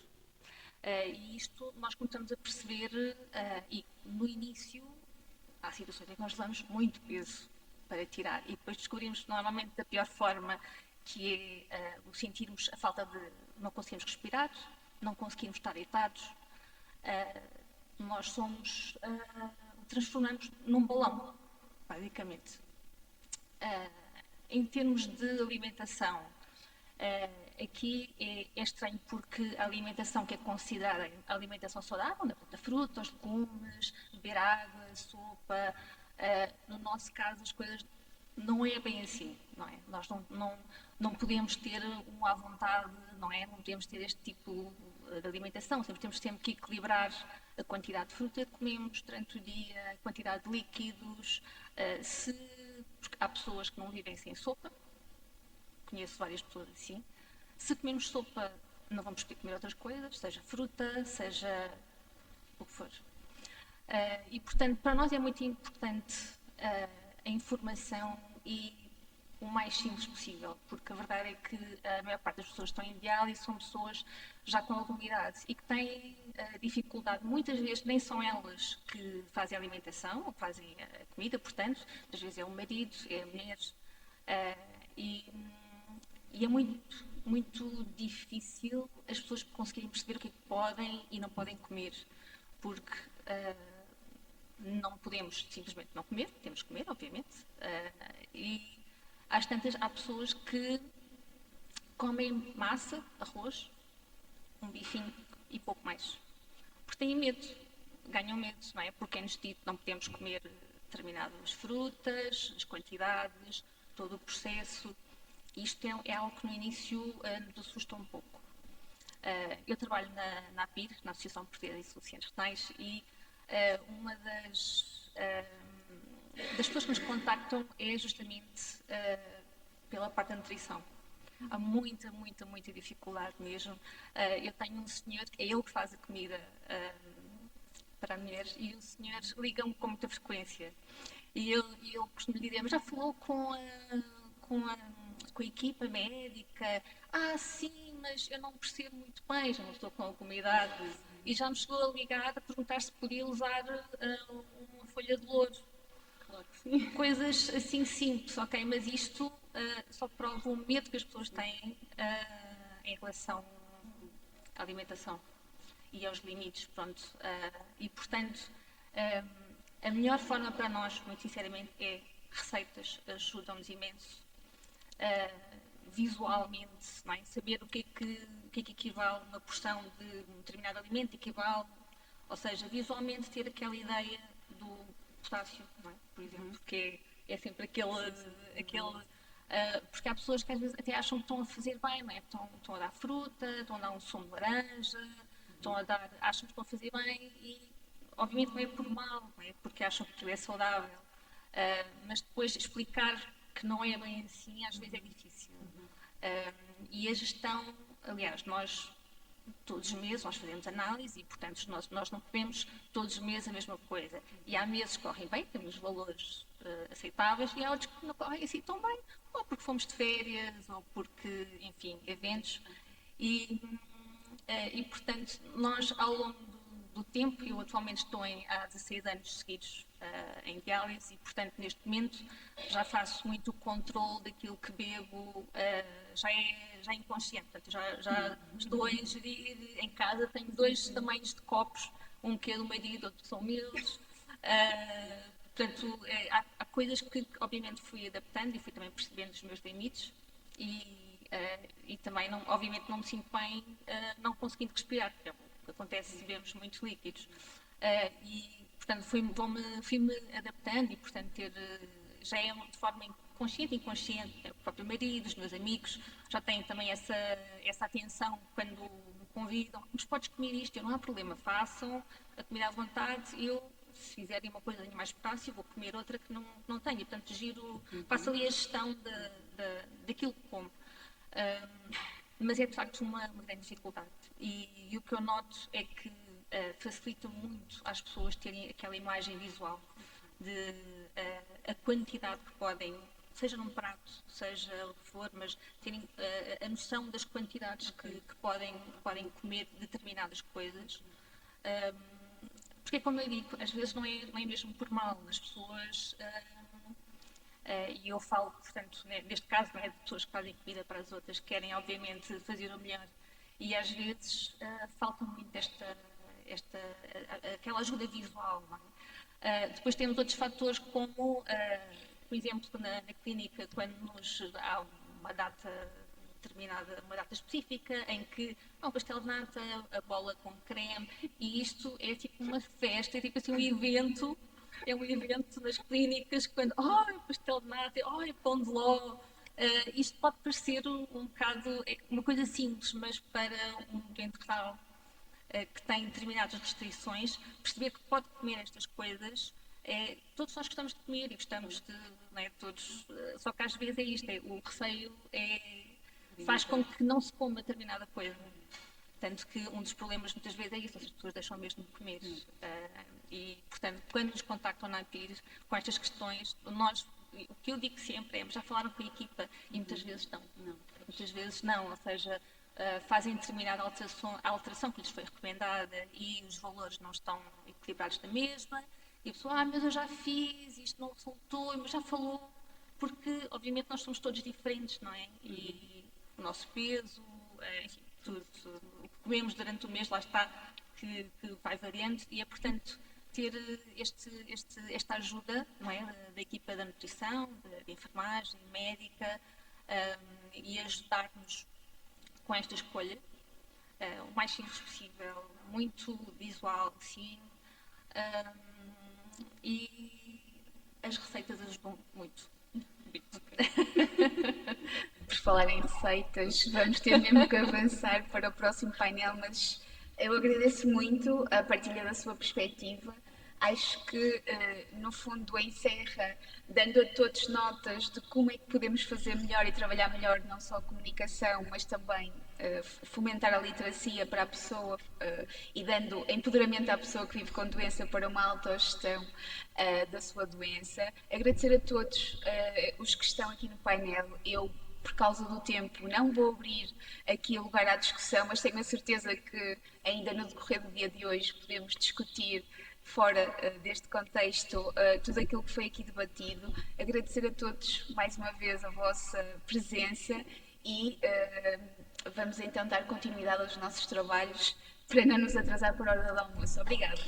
E isto nós começamos a perceber, e no início há situações em que nós levamos muito peso para tirar e depois descobrimos normalmente da pior forma, que é o sentirmos a falta de... não conseguimos respirar, não conseguimos estar deitados. Nós somos... transformamos num balão, basicamente. Em termos de alimentação, aqui é estranho porque a alimentação que é considerada a alimentação saudável, portanto, frutas, legumes, beber água, sopa, no nosso caso as coisas não é bem assim, não é? Nós não podemos ter um à vontade, não é? Não podemos ter este tipo de alimentação, temos sempre que equilibrar a quantidade de fruta que comemos durante o dia, a quantidade de líquidos, porque há pessoas que não vivem sem sopa, conheço várias pessoas assim. Se comermos sopa, não vamos poder comer outras coisas, seja fruta, seja o que for. E, portanto, para nós é muito importante a informação e o mais simples possível, porque a verdade é que a maior parte das pessoas que estão em diálise são pessoas já com alguma idade e que têm dificuldade. Muitas vezes nem são elas que fazem a alimentação ou que fazem a comida, portanto, às vezes é o marido, é a mulher. E é muito, muito difícil as pessoas conseguirem perceber o que é que podem e não podem comer, porque não podemos simplesmente não comer, temos que comer, obviamente, e às tantas há pessoas que comem massa, arroz, um bifinho e pouco mais, porque têm medo, ganham medo, não é? Porque é-nos dito que não podemos comer determinadas frutas, as quantidades, todo o processo. Isto é algo que no início nos assusta um pouco. Eu trabalho na APIR, na Associação Portuguesa de Insuficientes Renais, e uma das pessoas que nos contactam é justamente pela parte da nutrição. Há muita, muita, muita dificuldade mesmo. Eu tenho um senhor, é ele que faz a comida para a mulher, e o senhor liga-me com muita frequência. E eu costumo lhe dizer, mas já falou com a equipa médica? Ah, sim, mas eu não percebo muito bem, já não estou com alguma idade. E já me chegou a ligar a perguntar se podia usar uma folha de louro. Claro que sim. Coisas assim simples, ok? Mas isto só prova o medo que as pessoas têm em relação à alimentação e aos limites, pronto. E, portanto, a melhor forma para nós, muito sinceramente, é receitas, ajudam-nos imenso. Visualmente, não é? Saber o que é que equivale uma porção de um determinado alimento, equivale, ou seja, visualmente ter aquela ideia do potássio, não é? Por exemplo, que é sempre aquele porque há pessoas que às vezes até acham que estão a fazer bem, não é? Estão a dar fruta, estão a dar um sumo de laranja, acham que estão a fazer bem e obviamente não é por mal, não é? Porque acham que aquilo é saudável. Mas depois explicar que não é bem assim às vezes é difícil. E a gestão, aliás, nós todos os meses nós fazemos análise e, portanto, nós não comemos todos os meses a mesma coisa. E há meses que correm bem, temos valores aceitáveis, e há outros que não correm assim tão bem, ou porque fomos de férias, ou porque, enfim, eventos. Portanto, nós, ao longo do tempo, eu atualmente estou há 16 anos seguidos em diálise e, portanto, neste momento já faço muito o controle daquilo que bebo, já é inconsciente. Portanto, já estou a ingerir em casa, tenho 2 tamanhos de copos, um que é do marido, outro que são meus. Portanto, há coisas que, obviamente, fui adaptando e fui também percebendo os meus limites e também, obviamente, não me sinto bem não conseguindo respirar, porque é o que acontece se bebemos muitos líquidos. Portanto, fui-me adaptando e, portanto, já é de forma consciente e inconsciente, o próprio marido, os meus amigos, já têm também essa atenção quando me convidam, mas podes comer isto, não há problema, façam a comida à vontade, se fizerem uma coisa mais fácil, vou comer outra que não tenho. Portanto, faço ali a gestão daquilo que como. Mas é de facto uma grande dificuldade. E o que eu noto é que facilita muito às pessoas terem aquela imagem visual de a quantidade que podem, seja num prato, seja o que for, mas terem a noção das quantidades que podem comer determinadas coisas. Porque, como eu digo, às vezes não é mesmo por mal, as pessoas, e eu falo, portanto, neste caso, não é de pessoas que fazem comida para as outras, querem, obviamente, fazer o melhor, e às vezes falta muito aquela ajuda visual, não é? Depois temos outros fatores, como, por exemplo, na clínica, quando há uma data determinada, uma data específica, em que há um pastel de nata, a bola com creme, e isto é tipo uma festa, é tipo assim um evento nas clínicas, quando, pastel de nata, pão de ló, isto pode parecer um bocado, uma coisa simples, mas para um doente renal que tem determinadas restrições, perceber que pode comer estas coisas, todos nós gostamos de comer e gostamos de, não é, todos, só que às vezes é isto, o receio faz com que não se coma determinada coisa. Tanto que um dos problemas muitas vezes é isso, as pessoas deixam mesmo de comer. E, portanto, quando nos contactam na APIR com estas questões, o que eu digo sempre é, já falaram com a equipa? E muitas vezes não. Muitas vezes não, ou seja, fazem determinada alteração que lhes foi recomendada e os valores não estão equilibrados na mesma. E a pessoa, mas eu já fiz, isto não resultou, mas já falou. Porque, obviamente, nós somos todos diferentes, não é? E o nosso peso, enfim, tudo o que comemos durante o mês, lá está, que vai variando, e é, portanto, ter esta ajuda, não é? Da equipa da nutrição, da enfermagem, médica, e ajudar-nos com esta escolha, o mais simples possível, muito visual, sim, e as receitas ajudam muito. Por falar em receitas, vamos ter mesmo que avançar para o próximo painel, mas eu agradeço muito a partilha da sua perspectiva. Acho que, no fundo, encerra dando a todos notas de como é que podemos fazer melhor e trabalhar melhor, não só a comunicação, mas também fomentar a literacia para a pessoa e dando empoderamento à pessoa que vive com doença para uma autogestão da sua doença. Agradecer a todos os que estão aqui no painel. Eu, por causa do tempo, não vou abrir aqui o lugar à discussão, mas tenho a certeza que ainda no decorrer do dia de hoje podemos discutir fora deste contexto tudo aquilo que foi aqui debatido. Agradecer a todos mais uma vez a vossa presença e vamos então dar continuidade aos nossos trabalhos para não nos atrasar para a hora do almoço. Obrigada.